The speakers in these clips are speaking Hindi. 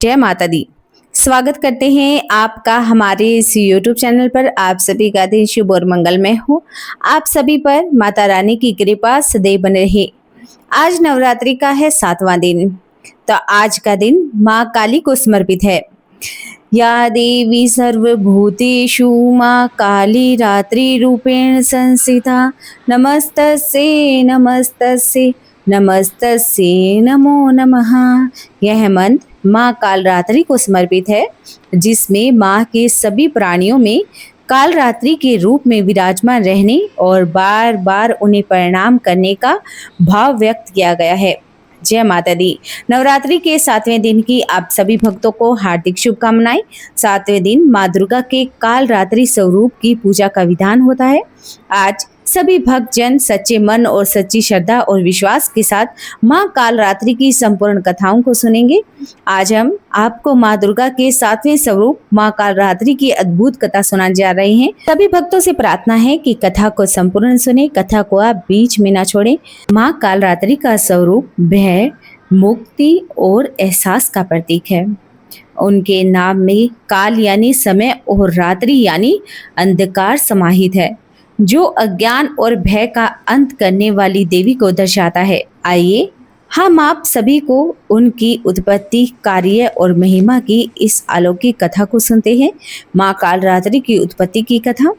जय माता दी। स्वागत करते हैं आपका हमारे इस YouTube चैनल पर। आप सभी का दिन शुभ और मंगलमय हो। आप सभी पर माता रानी की कृपा सदैव बने रहे। आज नवरात्रि का है 7वां दिन, तो आज का दिन माँ काली को समर्पित है। या देवी सर्वभूतेषु माँ काली रात्रि रूपेण संस्थिता नमस्तस्यै नमस्तस्यै नमस्तस्यै नमो नमः। यह मंत्र माँ कालरात्रि को समर्पित है, जिसमें माँ के सभी प्राणियों में कालरात्रि के रूप में विराजमान रहने और बार बार उन्हें प्रणाम करने का भाव व्यक्त किया गया है। जय माता दी। नवरात्रि के 7वें दिन की आप सभी भक्तों को हार्दिक शुभकामनाएं। 7वें दिन माँ दुर्गा के कालरात्रि स्वरूप की पूजा का विधान होता है। आज सभी भक्तजन सच्चे मन और सच्ची श्रद्धा और विश्वास के साथ माँ कालरात्रि की संपूर्ण कथाओं को सुनेंगे। आज हम आपको माँ दुर्गा के 7वें स्वरूप माँ कालरात्रि की अद्भुत कथा सुनाने जा रहे हैं। सभी भक्तों से प्रार्थना है कि कथा को संपूर्ण सुने, कथा को आप बीच में ना छोड़ें। माँ कालरात्रि का स्वरूप भय, मुक्ति और एहसास का प्रतीक है। उनके नाम में काल यानी समय और रात्रि यानी अंधकार समाहित है, जो अज्ञान और भय का अंत करने वाली देवी को दर्शाता है। आइए हम आप सभी को उनकी उत्पत्ति, कार्य और महिमा की इस अलौकिक कथा को सुनते हैं। माँ कालरात्रि की उत्पत्ति की कथा।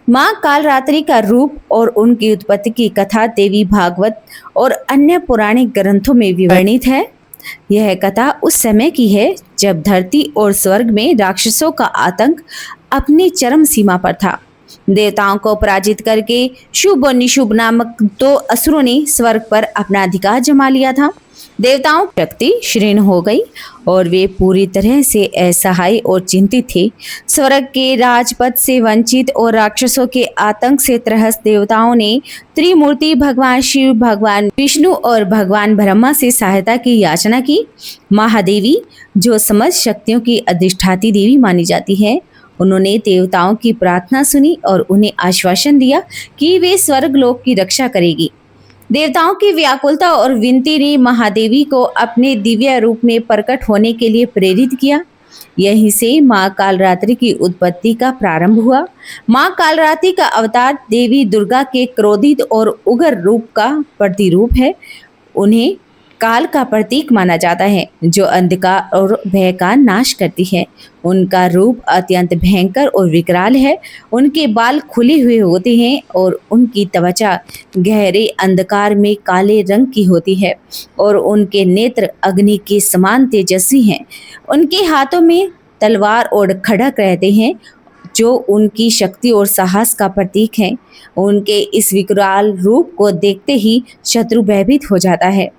माँ कालरात्रि का रूप और उनकी उत्पत्ति की कथा देवी भागवत और अन्य पौराणिक ग्रंथों में विवर्णित है। यह कथा उस समय की है जब धरती और स्वर्ग में राक्षसों का आतंक अपनी चरम सीमा पर था। देवताओं को पराजित करके शुभ और निशुभ नामक 2 असुरों ने स्वर्ग पर अपना अधिकार जमा लिया था। देवताओं की शक्ति क्षीण हो गई और वे पूरी तरह से असहाय और चिंतित थे। स्वर्ग के राजपद से वंचित और राक्षसों के आतंक से त्रस्त देवताओं ने त्रिमूर्ति भगवान शिव, भगवान विष्णु और भगवान ब्रह्मा से सहायता की याचना की। महादेवी, जो समस्त शक्तियों की अधिष्ठात्री देवी मानी जाती है, उन्होंने देवताओं की प्रार्थना सुनी और उन्हें आश्वासन दिया कि वे स्वर्ग लोक की रक्षा करेगी। देवताओं की व्याकुलता और विनती ने महादेवी को अपने दिव्य रूप में प्रकट होने के लिए प्रेरित किया। यहीं से माँ कालरात्रि की उत्पत्ति का प्रारंभ हुआ। माँ कालरात्रि का अवतार देवी दुर्गा के क्रोधित और उग्र रूप का प्रतिरूप है। उन्हें काल का प्रतीक माना जाता है, जो अंधकार और भय का नाश करती है। उनका रूप अत्यंत भयंकर और विकराल है। उनके बाल खुले हुए होते हैं और उनकी त्वचा गहरे अंधकार में काले रंग की होती है और उनके नेत्र अग्नि के समान तेजस्वी हैं। उनके हाथों में तलवार और खड्ग रहते हैं, जो उनकी शक्ति और साहस का प्रतीक है। उनके इस विकराल रूप को देखते ही शत्रु भयभीत हो जाता है।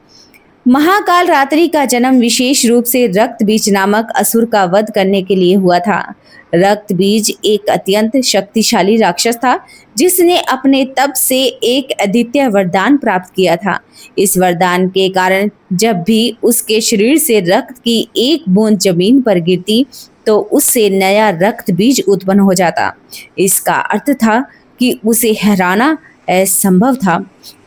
महाकाल रात्रि का जन्म विशेष रूप से रक्त बीज नामक असुर का वध करने के लिए हुआ था। रक्त बीज एक अत्यंत शक्तिशाली राक्षस था, जिसने अपने तप से एक अद्वितीय वरदान प्राप्त किया था। इस वरदान के कारण जब भी उसके शरीर से रक्त की एक बूंद जमीन पर गिरती, तो उससे नया रक्त बीज उत्पन्न हो जाता। इसका अर्थ था कि उसे हराना असंभव था,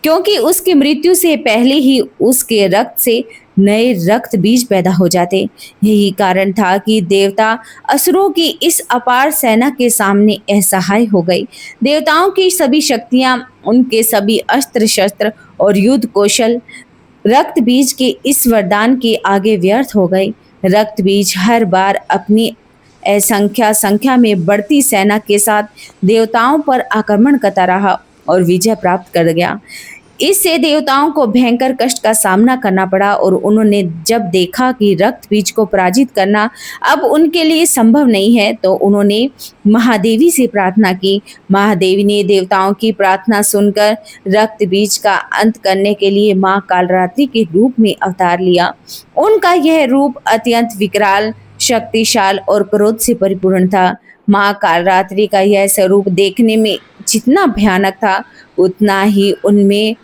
क्योंकि उसकी मृत्यु से पहले ही उसके रक्त से नए रक्त बीज पैदा हो जाते। यही कारण था कि देवता असुरों की इस अपार सेना के सामने असहाय हो गई। देवताओं की सभी शक्तियां, उनके सभी अस्त्र शस्त्र और युद्ध कौशल रक्त बीज के इस वरदान के आगे व्यर्थ हो गए। रक्त बीज हर बार अपनी असंख्या संख्या में बढ़ती सेना के साथ देवताओं पर आक्रमण करता रहा और विजय प्राप्त कर गया। इससे देवताओं को भयंकर कष्ट का सामना करना पड़ा और उन्होंने जब देखा कि रक्त बीज को पराजित करना अब उनके लिए संभव नहीं है, तो उन्होंने महादेवी से प्रार्थना की। महादेवी ने देवताओं की प्रार्थना सुनकर रक्त बीज का अंत करने के लिए माँ कालरात्रि के रूप में अवतार लिया। उनका यह रूप अत्यंत विकराल, शक्तिशाली और क्रोध से परिपूर्ण था। माँ कालरात्रि का यह स्वरूप देखने में जितना भयानक था, उतना ही उनमें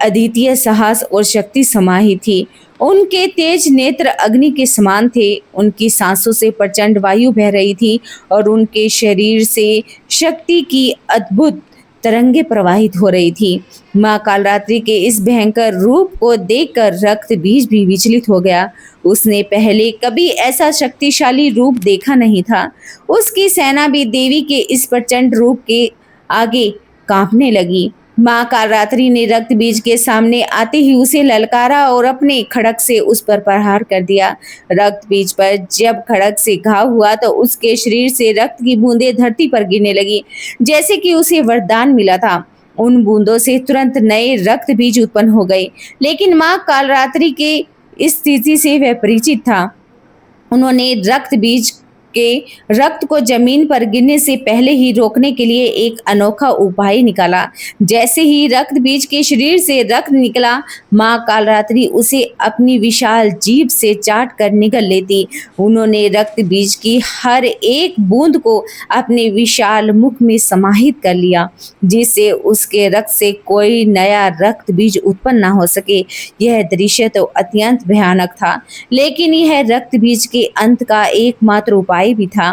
अद्वितीय साहस और शक्ति समाहित थी। उनके तेज नेत्र अग्नि के समान थे। उनकी सांसों से प्रचंड वायु बह रही थी और उनके शरीर से शक्ति की अद्भुत तरंगे प्रवाहित हो रही थी। माँ कालरात्रि के इस भयंकर रूप को देखकर रक्त बीज भी विचलित हो गया। उसने पहले कभी ऐसा शक्तिशाली रूप देखा नहीं था। उसकी सेना भी देवी के इस प्रचंड रूप के आगे कांपने लगी। माँ कालरात्रि ने रक्त बीज के सामने आते ही उसे ललकारा और अपने खड़ग से उस पर प्रहार कर दिया। रक्त बीज पर जब खड़ग से घाव हुआ तो उसके शरीर से रक्त की बूंदें धरती पर गिरने लगी, जैसे कि उसे वरदान मिला था। उन बूंदों से तुरंत नए रक्त बीज उत्पन्न हो गए, लेकिन माँ कालरात्रि के इस स्थिति से वह परिचित था। उन्होंने रक्त बीज के रक्त को जमीन पर गिरने से पहले ही रोकने के लिए एक अनोखा उपाय निकाला। जैसे ही रक्त बीज के शरीर से रक्त निकला, माँ कालरात्रि उसे अपनी विशाल जीभ से चाट कर निगल लेती। उन्होंने रक्त बीज की हर एक बूंद को अपने विशाल मुख में समाहित कर लिया, जिससे उसके रक्त से कोई नया रक्त बीज उत्पन्न न हो सके। यह दृश्य तो अत्यंत भयानक था, लेकिन यह रक्त बीज के अंत का एकमात्र उपाय भी था।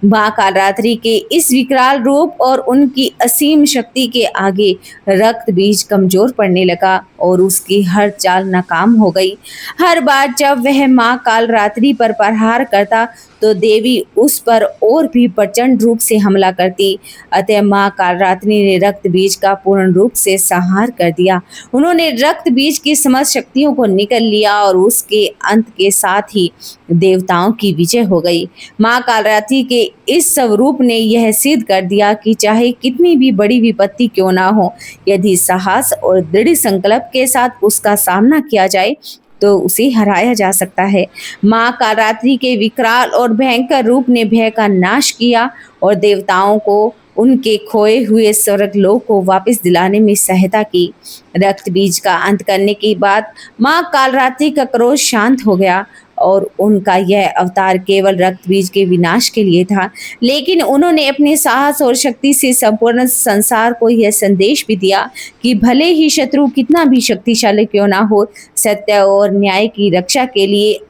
माँ कालरात्रि के इस विकराल रूप और उनकी असीम शक्ति के आगे रक्त बीज कमजोर पड़ने लगा और उसकी हर चाल नाकाम हो गई। हर बार जब वह माँ कालरात्रि पर प्रहार करता तो देवी उस पर और भी प्रचंड रूप से हमला करती। अतः माँ कालरात्रि ने रक्त बीज का पूर्ण रूप से संहार कर दिया। उन्होंने रक्त बीज की समस्त शक्तियों को निगल लिया और उसके अंत के साथ ही देवताओं की विजय हो गई। माँ कालरात्रि के इस स्वरूप ने यह सिद्ध कर दिया कि चाहे कितनी भी बड़ी विपत्ति क्यों ना हो, यदि साहस और दृढ़ संकल्प के साथ उसका सामना किया जाए तो उसे हराया जा सकता है। माँ कालरात्रि के विकराल और भयंकर रूप ने भय का नाश किया और देवताओं को उनके खोए हुए स्वर्गलोक को वापस दिलाने में सहायता की। रक्त बीज का अंत करने के बाद माँ कालरात्रि का क्रोध शांत हो गया और उनका यह अवतार केवल रक्त बीज के विनाश के लिए था, लेकिन उन्होंने अपने साहस और शक्ति से संपूर्ण संसार को यह संदेश भी दिया कि भले ही शत्रु कितना भी शक्तिशाली क्यों ना हो, सत्य और न्याय की रक्षा के लिए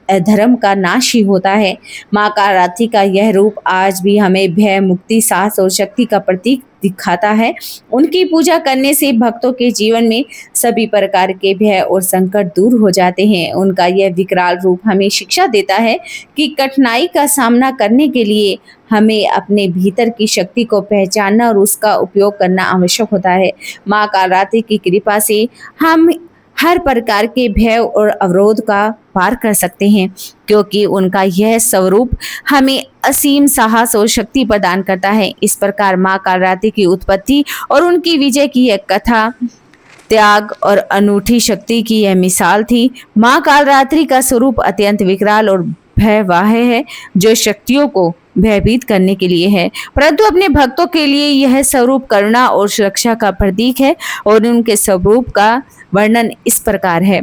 अधर्म का नाश ही होता है। माँ कालरात्रि का यह रूप आज भी हमें भय, मुक्ति, साहस और शक्ति का प्रतीक दिखाता है। उनकी पूजा करने से भक्तों के जीवन में सभी प्रकार के भय और संकट दूर हो जाते हैं। उनका यह विकराल रूप हमें शिक्षा देता है कि कठिनाई का सामना करने के लिए हमें अपने भीतर की शक्ति को पहचानना और उसका उपयोग करना आवश्यक होता है। माँ कालरात्रि की कृपा से हम हर प्रकार के भय और अवरोध का पार कर सकते हैं, क्योंकि उनका यह स्वरूप हमें असीम साहस और शक्ति प्रदान करता है। इस प्रकार माँ कालरात्रि की उत्पत्ति और उनकी विजय की यह कथा त्याग और अनूठी शक्ति की यह मिसाल थी। माँ कालरात्रि का स्वरूप अत्यंत विकराल और भयावह है, जो शक्तियों को भयभीत करने के लिए है, परंतु अपने भक्तों के लिए यह स्वरूप करुणा और सुरक्षा का प्रतीक है। और उनके स्वरूप का वर्णन इस प्रकार है।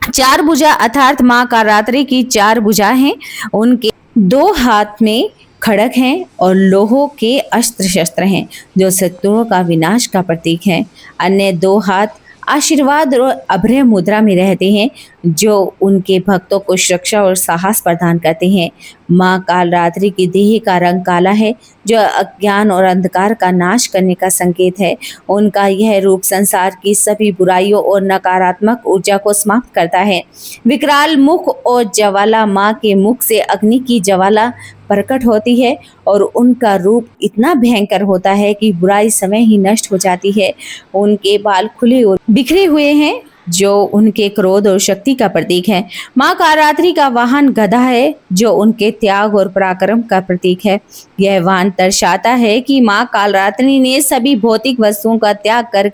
चार भुजा अर्थात माँ कालरात्रि की चार भुजा हैं। उनके दो हाथ में खड़ग हैं और लोहों के अस्त्र शस्त्र हैं, जो शत्रुओं का विनाश का प्रतीक है। अन्य दो हाथ आशीर्वाद और अभय मुद्रा में रहते हैं, जो उनके भक्तों को सुरक्षा और साहस प्रदान करते हैं। माँ कालरात्रि की देह का रंग काला है, जो अज्ञान और अंधकार का नाश करने का संकेत है। उनका यह रूप संसार की सभी बुराइयों और नकारात्मक ऊर्जा को समाप्त करता है। विकराल मुख और ज्वाला, माँ के मुख से अग्नि की ज्वाला प्रकट होती है और उनका रूप इतना भयंकर होता है कि बुराई समय ही नष्ट हो जाती है। उनके बाल खुले और बिखरे हुए हैं, जो उनके क्रोध और शक्ति का प्रतीक है। माँ कालरात्रि का वाहन गधा है, जो उनके त्याग और पराक्रम का प्रतीक है। यह वाहन दर्शाता है कि माँ कालरात्रि ने सभी भौतिक वस्तुओं का त्याग कर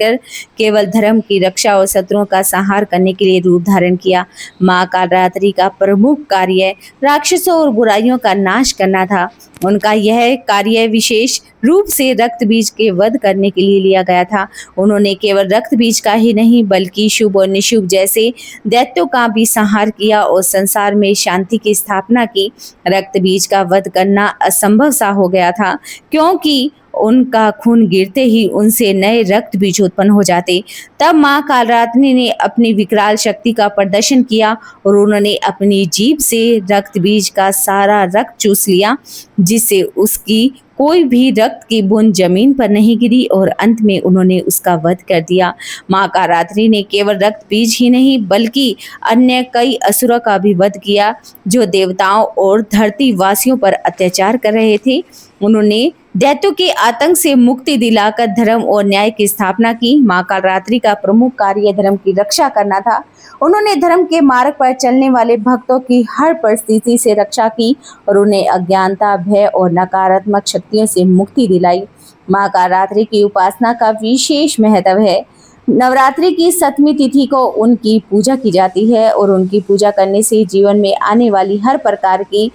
केवल धर्म की रक्षा और शत्रुओं का संहार करने के लिए रूप धारण किया। माँ कालरात्रि का प्रमुख कार्य राक्षसों और बुराइयों का नाश करना था। उनका यह कार्य विशेष रूप से रक्त बीज के वध करने के लिए लिया गया था। उन्होंने केवल रक्त बीज का ही नहीं, बल्कि शुभ और निशुभ जैसे दैत्यों का भी संहार किया और संसार में शांति की स्थापना की। रक्त बीज का वध करना असंभव सा हो गया था, क्योंकि उनका खून गिरते ही उनसे नए रक्त बीज उत्पन्न हो जाते। तब माँ कालरात्रि ने अपनी विकराल शक्ति का प्रदर्शन किया और उन्होंने अपनी जीभ से रक्त बीज का सारा रक्त चूस लिया, जिससे उसकी कोई भी रक्त की बूंद जमीन पर नहीं गिरी और अंत में उन्होंने उसका वध कर दिया। माँ कालरात्रि ने केवल रक्त बीज ही नहीं बल्कि अन्य कई असुरों का भी वध किया, जो देवताओं और धरती वासियों पर अत्याचार कर रहे थे। उन्होंने दैत्यों के आतंक से मुक्ति दिलाकर धर्म और न्याय की स्थापना की। माँ कालरात्रि का प्रमुख कार्य धर्म की रक्षा करना था। उन्होंने धर्म के मार्ग पर चलने वाले भक्तों की हर परिस्थिति से रक्षा की और उन्हें अज्ञानता, भय और नकारात्मक शक्तियों से मुक्ति दिलाई। माँ कालरात्रि की उपासना का विशेष महत्व है। नवरात्रि की 7वीं तिथि को उनकी पूजा की जाती है और उनकी पूजा करने से जीवन में आने वाली हर प्रकार की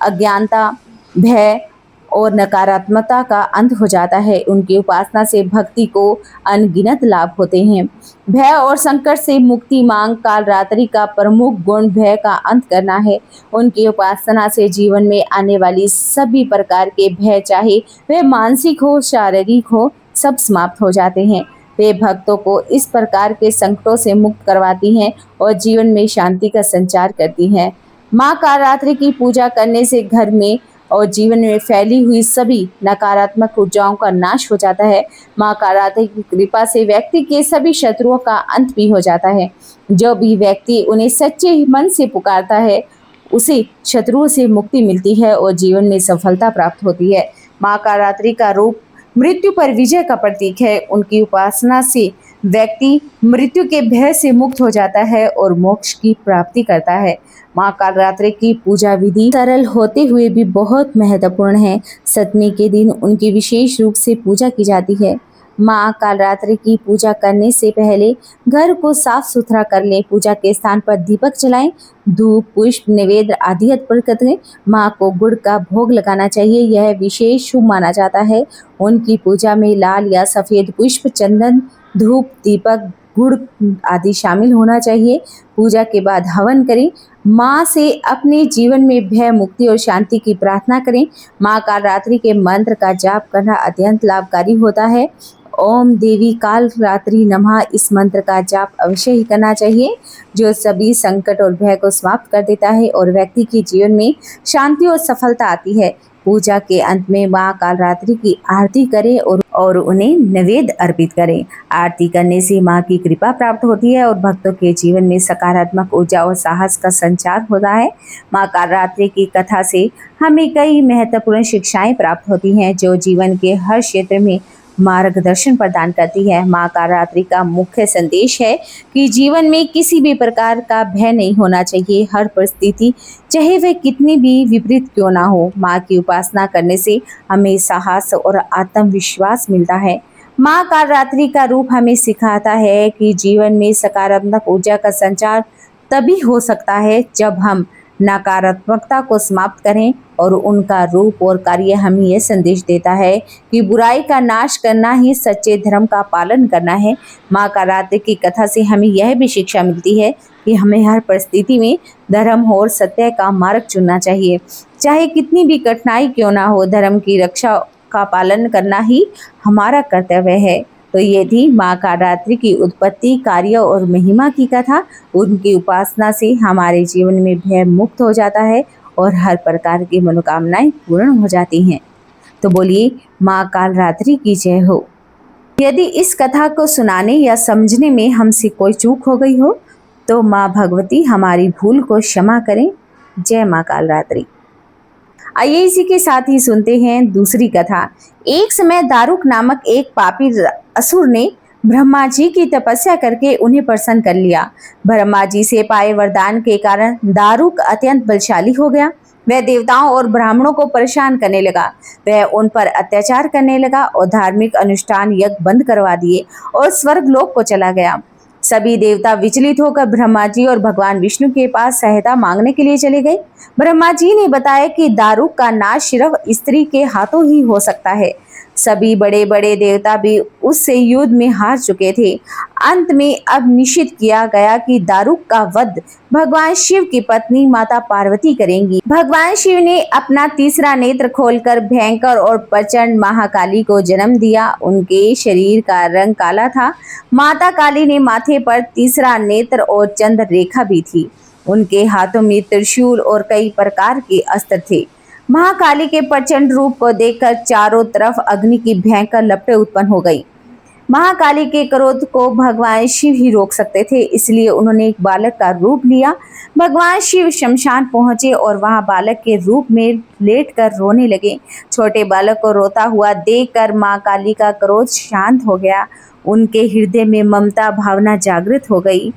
अज्ञानता, भय और नकारात्मकता का अंत हो जाता है। उनकी उपासना से भक्ति को अनगिनत लाभ होते हैं। भय और संकट से मुक्ति मांग कालरात्रि का प्रमुख गुण भय का अंत करना है। उनकी उपासना से जीवन में आने वाली सभी प्रकार के भय, चाहे वे मानसिक हो, शारीरिक हो, सब समाप्त हो जाते हैं। वे भक्तों को इस प्रकार के संकटों से मुक्त करवाती हैं और जीवन में शांति का संचार करती हैं। माँ कालरात्रि की पूजा करने से घर में और जीवन में फैली हुई सभी नकारात्मक ऊर्जाओं का नाश हो जाता है। माँ कालरात्रि की कृपा से व्यक्ति के सभी शत्रुओं का अंत भी हो जाता है। जो भी व्यक्ति उन्हें सच्चे मन से पुकारता है, उसे शत्रुओं से मुक्ति मिलती है और जीवन में सफलता प्राप्त होती है। माँ कालरात्रि का रूप मृत्यु पर विजय का प्रतीक है। उनकी उपासना से व्यक्ति मृत्यु के भय से मुक्त हो जाता है और मोक्ष की प्राप्ति करता है। माँ कालरात्रि की पूजा विधि सरल होते हुए भी बहुत महत्वपूर्ण है। 7वीं के दिन उनकी विशेष रूप से पूजा की जाती है। माँ कालरात्रि की पूजा करने से पहले घर को साफ सुथरा कर लें। पूजा के स्थान पर दीपक जलाएं, धूप, पुष्प, नैवेद्य आदि अर्पण करें। माँ को गुड़ का भोग लगाना चाहिए, यह विशेष शुभ माना जाता है। उनकी पूजा में लाल या सफ़ेद पुष्प, चंदन, धूप, दीपक, गुड़ आदि शामिल होना चाहिए। पूजा के बाद हवन करें। माँ से अपने जीवन में भय, मुक्ति और शांति की प्रार्थना करें। माँ कालरात्रि के मंत्र का जाप करना अत्यंत लाभकारी होता है। ओम देवी कालरात्रि नमः, इस मंत्र का जाप अवश्य ही करना चाहिए, जो सभी संकट और भय को समाप्त कर देता है और व्यक्ति के जीवन में शांति और सफलता आती है। पूजा के अंत में माँ कालरात्रि की आरती करें और उन्हें नैवेद्य अर्पित करें। आरती करने से माँ की कृपा प्राप्त होती है और भक्तों के जीवन में सकारात्मक ऊर्जा और साहस का संचार होता है। माँ कालरात्रि की कथा से हमें कई महत्वपूर्ण शिक्षाएं प्राप्त होती हैं, जो जीवन के हर क्षेत्र में मार्गदर्शन प्रदान करती है। माँ कालरात्रि का मुख्य संदेश है कि जीवन में किसी भी प्रकार का भय नहीं होना चाहिए। हर परिस्थिति, चाहे वह कितनी भी विपरीत क्यों ना हो, माँ की उपासना करने से हमें साहस और आत्मविश्वास मिलता है। माँ कालरात्रि का रूप हमें सिखाता है कि जीवन में सकारात्मक ऊर्जा का संचार तभी हो सकता है जब हम नकारात्मकता को समाप्त करें, और उनका रूप और कार्य हमें यह संदेश देता है कि बुराई का नाश करना ही सच्चे धर्म का पालन करना है। माँ कालरात्रि की कथा से हमें यह भी शिक्षा मिलती है कि हमें हर परिस्थिति में धर्म और सत्य का मार्ग चुनना चाहिए। चाहे कितनी भी कठिनाई क्यों ना हो, धर्म की रक्षा का पालन करना ही हमारा कर्तव्य है। तो ये थी माँ कालरात्रि की उत्पत्ति, कार्य और महिमा की कथा। उनकी उपासना से हमारे जीवन में भय मुक्त हो जाता है और हर प्रकार की मनोकामनाएं पूर्ण हो जाती हैं। तो बोलिए माँ कालरात्रि की जय हो। यदि इस कथा को सुनाने या समझने में हमसे कोई चूक हो गई हो तो माँ भगवती हमारी भूल को क्षमा करें। जय माँ कालरात्रि। आइए इसी के साथ ही सुनते हैं दूसरी कथा। एक समय दारुक नामक एक पापी असुर ने ब्रह्मा जी की तपस्या करके उन्हें प्रसन्न कर लिया। ब्रह्मा जी से पाए वरदान के कारण दारुक अत्यंत बलशाली हो गया। वह देवताओं और ब्राह्मणों को परेशान करने लगा। वह उन पर अत्याचार करने लगा और धार्मिक अनुष्ठान यज्ञ बंद करवा दिए और स्वर्ग लोक को चला गया। सभी देवता विचलित होकर ब्रह्मा जी और भगवान विष्णु के पास सहायता मांगने के लिए चले गए। ब्रह्मा जी ने बताया कि दारुक का नाश सिर्फ स्त्री के हाथों ही हो सकता है। सभी बड़े बड़े देवता भी उससे युद्ध में हार चुके थे। अंत में अब निश्चित किया गया कि दारुक का वध भगवान शिव की पत्नी माता पार्वती करेंगी। भगवान शिव ने अपना तीसरा नेत्र खोलकर भयंकर और प्रचंड महाकाली को जन्म दिया। उनके शरीर का रंग काला था। माता काली ने माथे पर तीसरा नेत्र और चंद्र रेखा भी थी। उनके हाथों में त्रिशूल और कई प्रकार के अस्त्र थे। महाकाली के प्रचंड रूप को देखकर चारों तरफ अग्नि की भयंकर लपटें उत्पन्न हो गई। महाकाली के क्रोध को भगवान शिव ही रोक सकते थे, इसलिए उन्होंने एक बालक का रूप लिया। भगवान शिव शमशान पहुंचे और वहां बालक के रूप में लेटकर रोने लगे। छोटे बालक को रोता हुआ देखकर मां काली का क्रोध शांत हो गया। उनके हृदय में ममता भावना जागृत हो गई।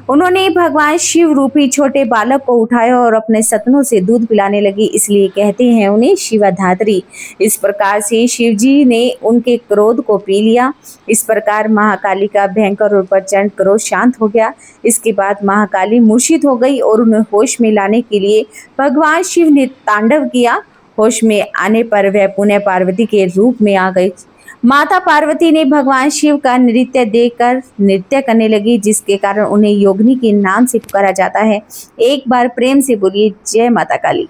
उन्होंने भगवान शिव रूपी छोटे बालक को उठाया और अपने सतनों से दूध पिलाने लगी, इसलिए कहते हैं उन्हें शिवाधात्री। इस प्रकार से शिव जी ने उनके क्रोध को पी लिया। इस प्रकार महाकाली का भयंकर और प्रचंड क्रोध शांत हो गया। इसके बाद महाकाली मूर्छित हो गई और उन्हें होश में लाने के लिए भगवान शिव ने तांडव किया। होश में आने पर वह पुनः पार्वती के रूप में आ गई। माता पार्वती ने भगवान शिव का नृत्य देखकर नृत्य करने लगी, जिसके कारण उन्हें योगिनी के नाम से पुकारा जाता है। एक बार प्रेम से बोलिए जय माता काली।